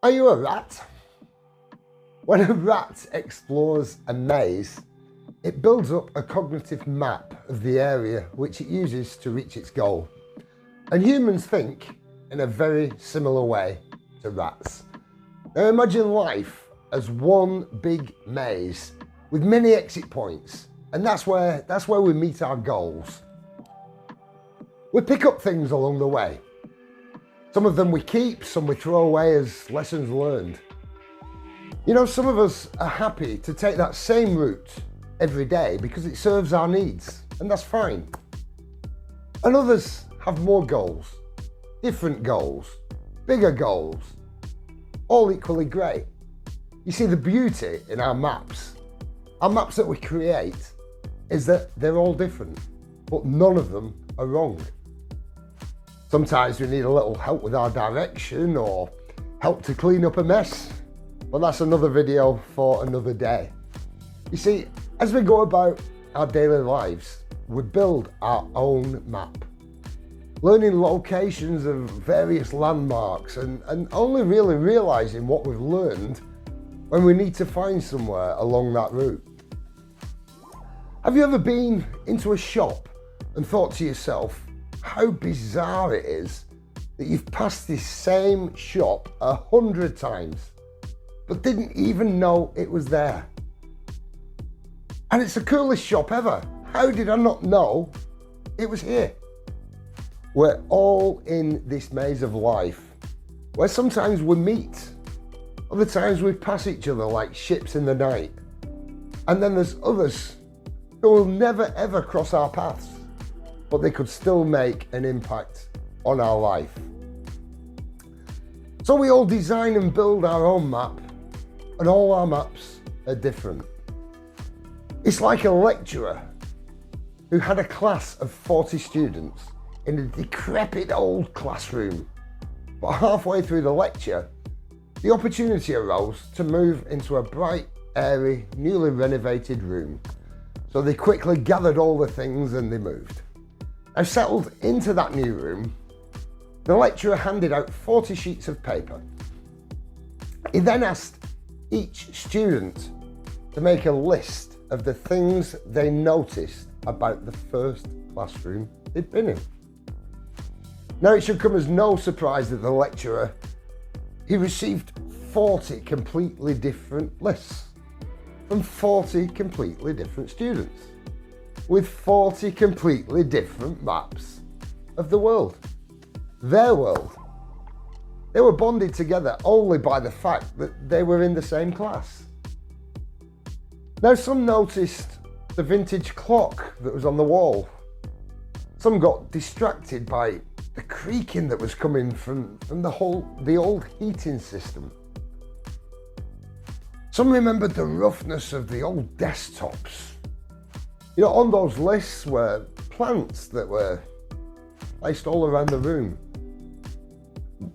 Are you a rat? When a rat explores a maze, it builds up a cognitive map of the area which it uses to reach its goal. And humans think in a very similar way to rats. Now imagine life as one big maze with many exit points, and that's where we meet our goals. We pick up things along the way. Some of them we keep, some we throw away as lessons learned. You know, some of us are happy to take that same route every day because it serves our needs, and that's fine. And others have more goals, different goals, bigger goals, all equally great. You see, the beauty in our maps that we create, is that they're all different, but none of them are wrong. Sometimes we need a little help with our direction or help to clean up a mess, but that's another video for another day. You see, as we go about our daily lives, we build our own map, learning locations of various landmarks and only really realizing what we've learned when we need to find somewhere along that route. Have you ever been into a shop and thought to yourself, how bizarre it is that you've passed this same shop 100 times, but didn't even know it was there? And it's the coolest shop ever. How did I not know it was here? We're all in this maze of life, where sometimes we meet, other times we pass each other like ships in the night. And then there's others who will never ever cross our paths, but they could still make an impact on our life. So we all design and build our own map, and all our maps are different. It's like a lecturer who had a class of 40 students in a decrepit old classroom, but halfway through the lecture, the opportunity arose to move into a bright, airy, newly renovated room. So they quickly gathered all the things and they moved. Now, settled into that new room, the lecturer handed out 40 sheets of paper. He then asked each student to make a list of the things they noticed about the first classroom they'd been in. Now, it should come as no surprise that the lecturer, he received 40 completely different lists from 40 completely different students, with 40 completely different maps of the world, their world. They were bonded together only by the fact that they were in the same class. Now, some noticed the vintage clock that was on the wall. Some got distracted by the creaking that was coming from the old heating system. Some remembered the roughness of the old desktops. You know, on those lists were plants that were placed all around the room.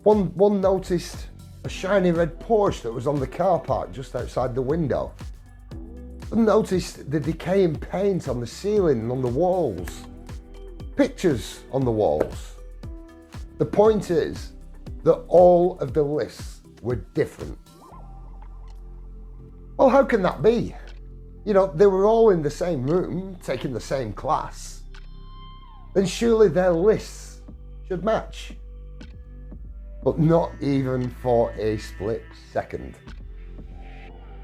One noticed a shiny red Porsche that was on the car park just outside the window. Some noticed the decaying paint on the ceiling and on the walls. Pictures on the walls. The point is that all of the lists were different. Well, how can that be? You know, they were all in the same room, taking the same class. Then surely their lists should match. But not even for a split second.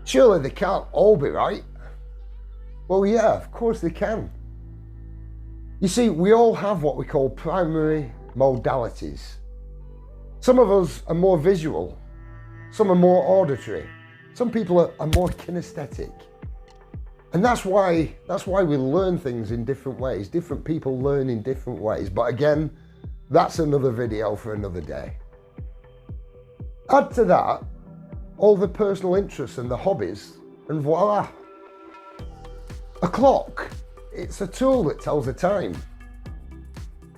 Surely they can't all be right. Well, yeah, of course they can. You see, we all have what we call primary modalities. Some of us are more visual, some are more auditory, some people are more kinesthetic. And that's why we learn things in different ways. Different people learn in different ways. But again, that's another video for another day. Add to that all the personal interests and the hobbies, and voila. A clock, it's a tool that tells the time.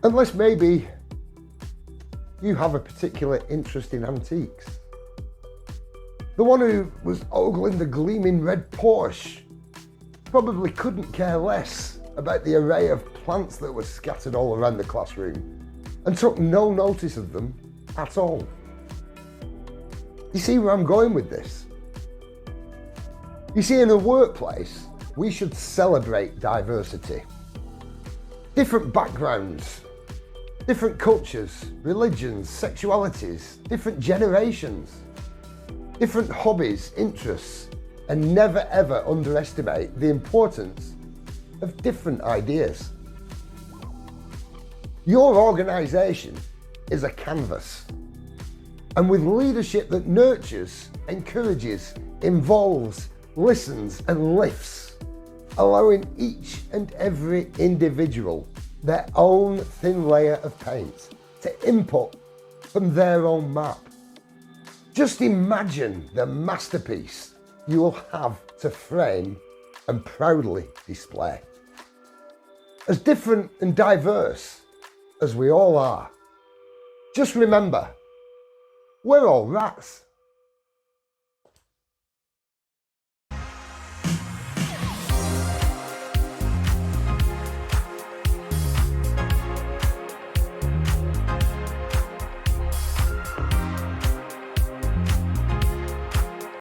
Unless maybe you have a particular interest in antiques. The one who was ogling the gleaming red Porsche probably couldn't care less about the array of plants that were scattered all around the classroom and took no notice of them at all. You see where I'm going with this? You see, in a workplace, we should celebrate diversity. Different backgrounds, different cultures, religions, sexualities, different generations, different hobbies, interests, and never ever underestimate the importance of different ideas. Your organisation is a canvas, and with leadership that nurtures, encourages, involves, listens and lifts, allowing each and every individual their own thin layer of paint to input from their own map. Just imagine the masterpiece you will have to frame and proudly display. As different and diverse as we all are, just remember, we're all rats.